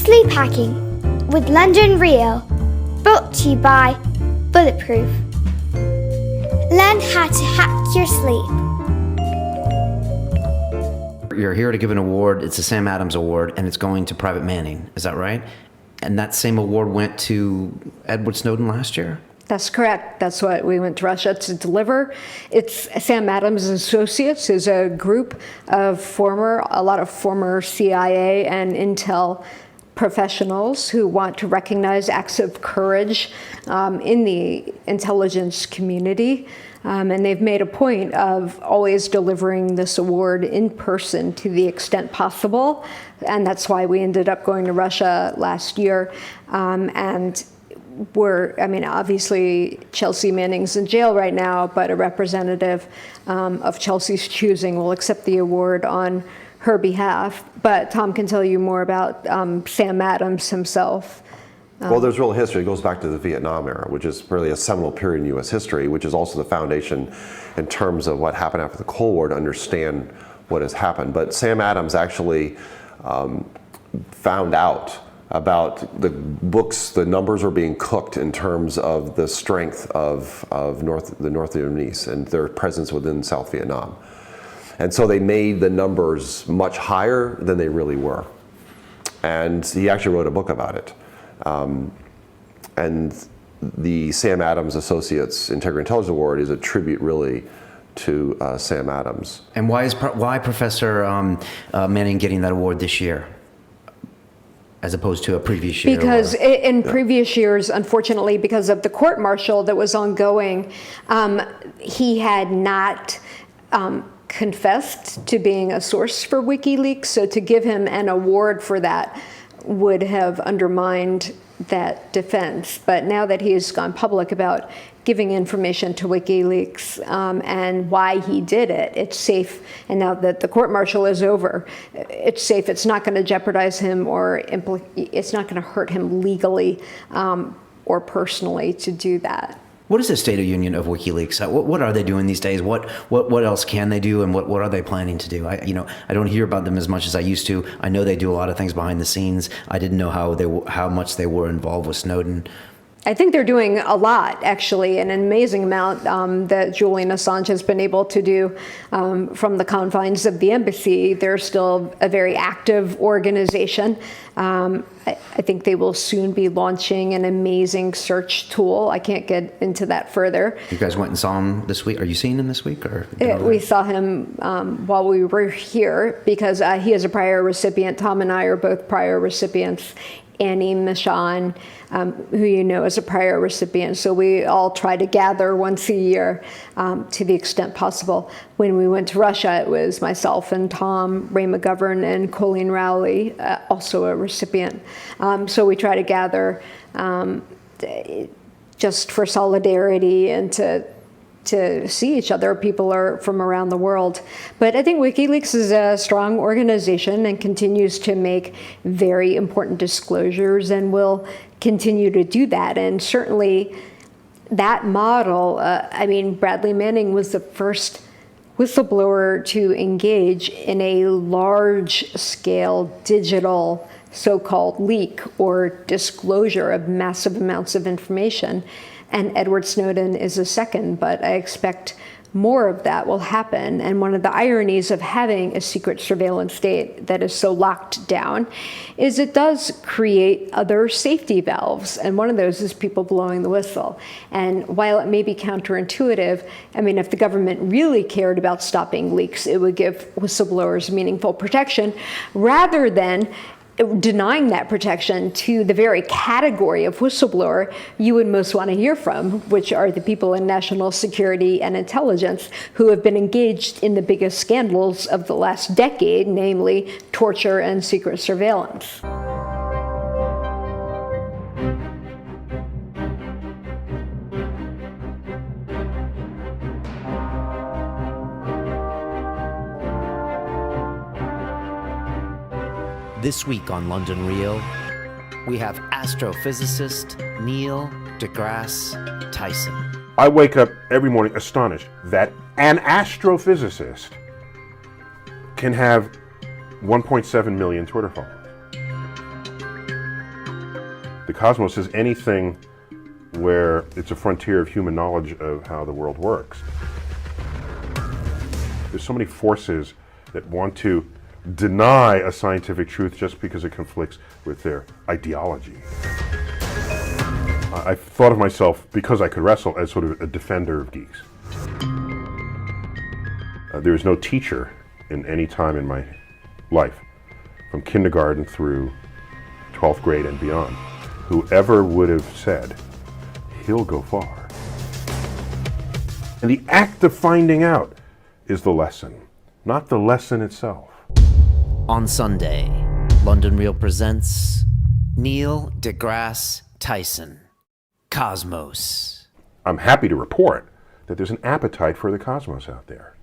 Sleep Hacking with London Real, brought to you by Bulletproof. Learn how to hack your sleep. You're here to give an award. It's a Sam Adams Award, and it's going to Private Manning. Is that right? And that same award went to Edward Snowden last year? That's correct. That's what we went to Russia to deliver. It's Sam Adams Associates is a group of a lot of former CIA and Intel professionals who want to recognize acts of courage in the intelligence community. And they've made a point of always delivering this award in person to the extent possible. And that's why we ended up going to Russia last year. Obviously Chelsea Manning's in jail right now, but a representative of Chelsea's choosing will accept the award on her behalf. But Tom can tell you more about Sam Adams himself. Well, there's real history. It goes back to the Vietnam era, which is really a seminal period in U.S. history, which is also the foundation in terms of what happened after the Cold War to understand what has happened. But Sam Adams actually found out about the books, the numbers were being cooked in terms of the strength of the North Vietnamese and their presence within South Vietnam. And so they made the numbers much higher than they really were. And he actually wrote a book about it. And the Sam Adams Associates Integrity Intelligence Award is a tribute really to Sam Adams. And why Professor Manning getting that award this year, as opposed to a previous year? Because in previous years, unfortunately, because of the court-martial that was ongoing, he had not confessed to being a source for WikiLeaks. So to give him an award for that would have undermined that defense. But now that he has gone public about giving information to WikiLeaks and why he did it, it's safe. And now that the court-martial is over, it's safe. It's not going to jeopardize him or it's not going to hurt him legally or personally to do that. What is the state of union of WikiLeaks? What are they doing these days? What else can they do, and what are they planning to do? I don't hear about them as much as I used to. I know they do a lot of things behind the scenes. I didn't know how much they were involved with Snowden. I think they're doing a lot, actually, an amazing amount that Julian Assange has been able to do from the confines of the embassy. They're still a very active organization. I think they will soon be launching an amazing search tool. I can't get into that further. You guys went and saw him this week? Are you seeing him this week? We saw him while we were here because he is a prior recipient. Tom and I are both prior recipients. Annie Michon, who you know is a prior recipient. So we all try to gather once a year to the extent possible. When we went to Russia, it was myself and Tom, Ray McGovern, and Colleen Rowley, also a recipient. So we try to gather just for solidarity and to see each other. People are from around the world. But I think WikiLeaks is a strong organization and continues to make very important disclosures and will continue to do that. And certainly that model, Bradley Manning was the first whistleblower to engage in a large-scale digital so-called leak or disclosure of massive amounts of information. And Edward Snowden is a second, but I expect more of that will happen. And one of the ironies of having a secret surveillance state that is so locked down is it does create other safety valves. And one of those is people blowing the whistle. And while it may be counterintuitive, if the government really cared about stopping leaks, it would give whistleblowers meaningful protection rather than denying that protection to the very category of whistleblower you would most want to hear from, which are the people in national security and intelligence who have been engaged in the biggest scandals of the last decade, namely torture and secret surveillance. This week on London Real, we have astrophysicist Neil deGrasse Tyson. I wake up every morning astonished that an astrophysicist can have 1.7 million Twitter followers. The cosmos is anything where it's a frontier of human knowledge of how the world works. There's so many forces that want to deny a scientific truth just because it conflicts with their ideology. I thought of myself, because I could wrestle, as sort of a defender of geeks. There is no teacher in any time in my life, from kindergarten through 12th grade and beyond, who ever would have said, he'll go far. And the act of finding out is the lesson, not the lesson itself. On Sunday, London Real presents Neil deGrasse Tyson, Cosmos. I'm happy to report that there's an appetite for the cosmos out there.